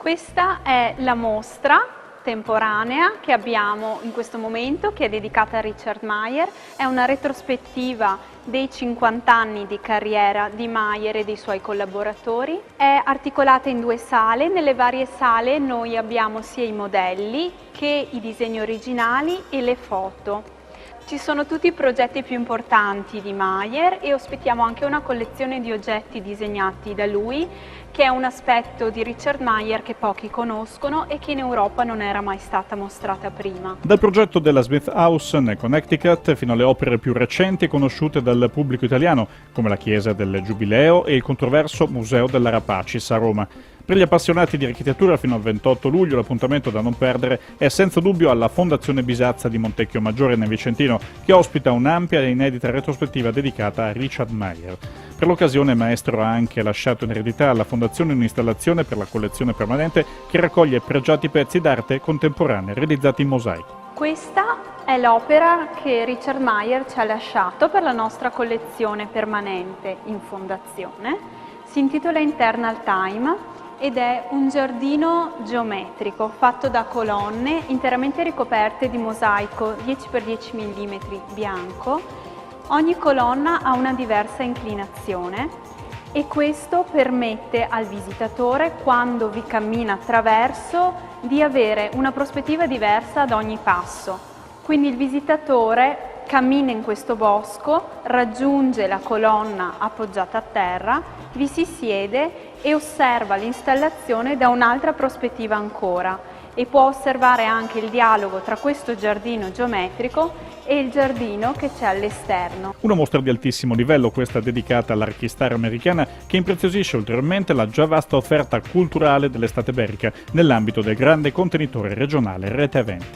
Questa è la mostra temporanea che abbiamo in questo momento, che è dedicata a Richard Meier. È una retrospettiva dei 50 anni di carriera di Meier e dei suoi collaboratori. È articolata in 2 sale. Nelle varie sale noi abbiamo sia i modelli che i disegni originali e le foto. Ci sono tutti i progetti più importanti di Meier e ospitiamo anche una collezione di oggetti disegnati da lui, che è un aspetto di Richard Meier che pochi conoscono e che in Europa non era mai stata mostrata prima. Dal progetto della Smith House nel Connecticut fino alle opere più recenti e conosciute dal pubblico italiano, come la Chiesa del Giubileo e il controverso Museo della Rapacis a Roma. Per gli appassionati di architettura fino al 28 luglio l'appuntamento da non perdere è senza dubbio alla Fondazione Bisazza di Montecchio Maggiore nel Vicentino, che ospita un'ampia e inedita retrospettiva dedicata a Richard Meier. Per l'occasione il maestro ha anche lasciato in eredità alla Fondazione un'installazione per la collezione permanente che raccoglie pregiati pezzi d'arte contemporanea realizzati in mosaico. Questa è l'opera che Richard Meier ci ha lasciato per la nostra collezione permanente in fondazione. Si intitola Internal Time ed è un giardino geometrico fatto da colonne interamente ricoperte di mosaico 10x10 mm bianco. Ogni colonna ha una diversa inclinazione e questo permette al visitatore, quando vi cammina attraverso, di avere una prospettiva diversa ad ogni passo. Quindi il visitatore cammina in questo bosco, raggiunge la colonna appoggiata a terra, vi si siede e osserva l'installazione da un'altra prospettiva ancora e può osservare anche il dialogo tra questo giardino geometrico e il giardino che c'è all'esterno. Una mostra di altissimo livello, questa dedicata all'archistar americana, che impreziosisce ulteriormente la già vasta offerta culturale dell'estate berica nell'ambito del grande contenitore regionale Rete Eventi.